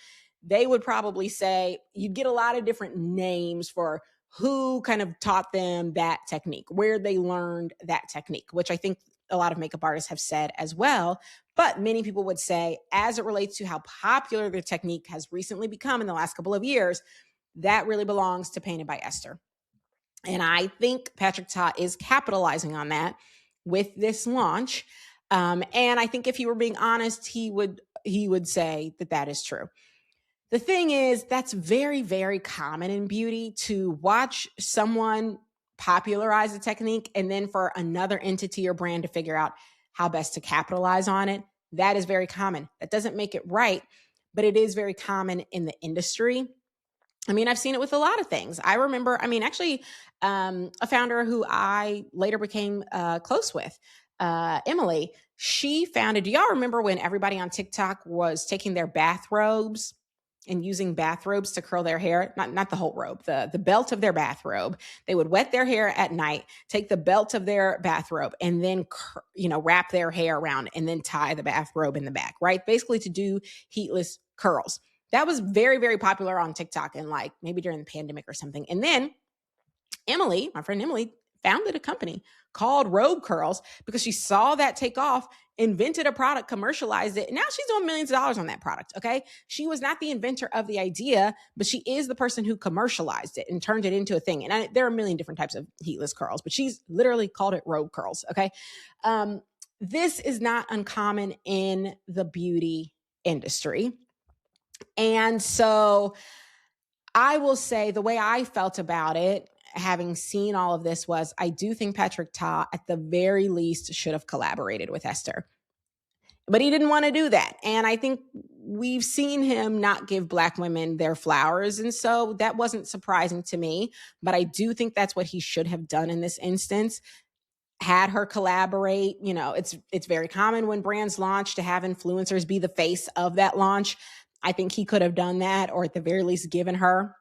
they would probably say you'd get a lot of different names for who kind of taught them that technique, where they learned that technique, which I think a lot of makeup artists have said as well. But many people would say, as it relates to how popular the technique has recently become in the last couple of years, that really belongs to Painted by Esther. And I think Patrick Ta is capitalizing on that with this launch. And I think if he were being honest, he would say that that is true. The thing is, that's very, very common in beauty to watch someone popularize a technique and then for another entity or brand to figure out how best to capitalize on it. That is very common. That doesn't make it right, but it is very common in the industry. I mean, I've seen it with a lot of things. I remember, actually, a founder who I later became close with, Emily, she founded, do y'all remember when everybody on TikTok was taking their bathrobes and using bathrobes to curl their hair? Not the whole robe, the belt of their bathrobe. They would wet their hair at night, take the belt of their bathrobe, and then, wrap their hair around and then tie the bathrobe in the back, right? Basically to do heatless curls. That was very, very popular on TikTok and like maybe during the pandemic or something. And then Emily, my friend Emily, founded a company called Robe Curls because she saw that take off, invented a product, commercialized it, and now she's doing millions of dollars on that product, okay? She was not the inventor of the idea, but she is the person who commercialized it and turned it into a thing. And there are a million different types of heatless curls, but she's literally called it Robe Curls, okay? This is not uncommon in the beauty industry. And so I will say the way I felt about it, having seen all of this, was I do think Patrick Ta, at the very least, should have collaborated with Esther. But he didn't want to do that. And I think we've seen him not give Black women their flowers. And so that wasn't surprising to me. But I do think that's what he should have done in this instance. Had her collaborate. It's very common when brands launch to have influencers be the face of that launch. I think he could have done that, or at the very least given her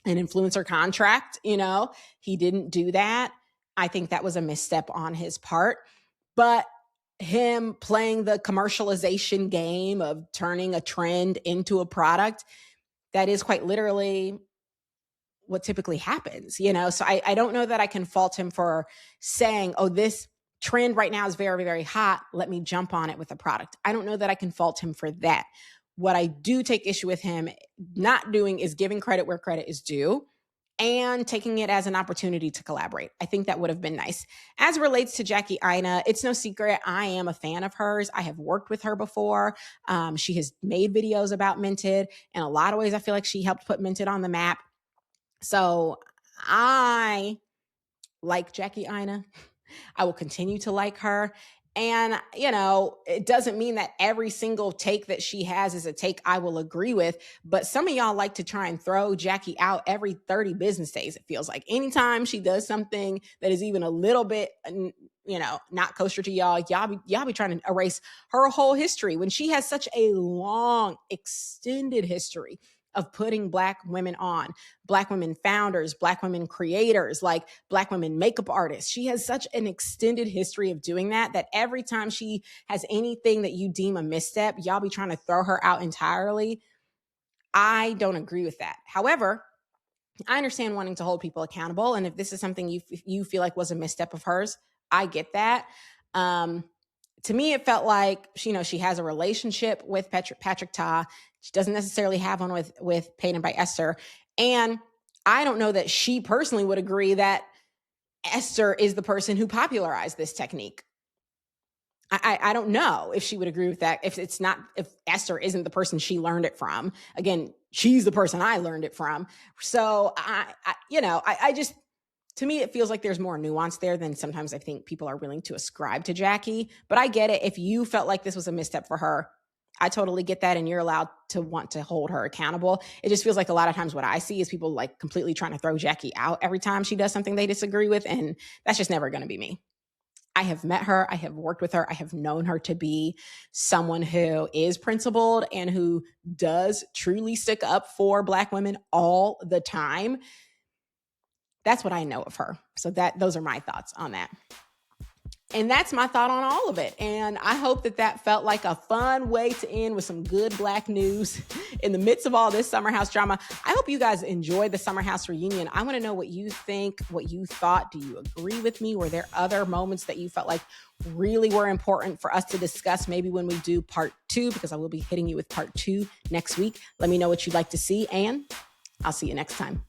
an influencer contract. He didn't do that. I think that was a misstep on his part. But him playing the commercialization game of turning a trend into a product, that is quite literally what typically happens, So I don't know that I can fault him for saying, oh, this trend right now is very, very hot. Let me jump on it with a product. I don't know that I can fault him for that. What I do take issue with him not doing is giving credit where credit is due and taking it as an opportunity to collaborate. I think that would have been nice. As it relates to Jackie Aina, it's no secret I am a fan of hers. I have worked with her before. She has made videos about Minted. In a lot of ways, I feel like she helped put Minted on the map. So I like Jackie Aina. I will continue to like her. And, it doesn't mean that every single take that she has is a take I will agree with. But some of y'all like to try and throw Jackie out every 30 business days. It feels like anytime she does something that is even a little bit, not kosher to y'all be trying to erase her whole history when she has such a long, extended history of putting Black women on, Black women founders, Black women creators, like Black women makeup artists. She has such an extended history of doing that every time she has anything that you deem a misstep, y'all be trying to throw her out entirely. I don't agree with that. However, I understand wanting to hold people accountable. And if this is something you feel like was a misstep of hers, I get that. To me, it felt like she has a relationship with Patrick Ta. She doesn't necessarily have one with Painted by Esther. And I don't know that she personally would agree that Esther is the person who popularized this technique. I don't know if she would agree with that. If Esther isn't the person she learned it from. Again, she's the person I learned it from. So I just, to me, it feels like there's more nuance there than sometimes I think people are willing to ascribe to Jackie. But I get it. If you felt like this was a misstep for her, I totally get that. And you're allowed to want to hold her accountable. It just feels like a lot of times what I see is people like completely trying to throw Jackie out every time she does something they disagree with. And that's just never going to be me. I have met her. I have worked with her. I have known her to be someone who is principled and who does truly stick up for Black women all the time. That's what I know of her. So those are my thoughts on that. And that's my thought on all of it. And I hope that felt like a fun way to end with some good Black news in the midst of all this Summer House drama. I hope you guys enjoyed the Summer House reunion. I want to know what you think, what you thought. Do you agree with me? Were there other moments that you felt like really were important for us to discuss maybe when we do part 2? Because I will be hitting you with part 2 next week. Let me know what you'd like to see, and I'll see you next time.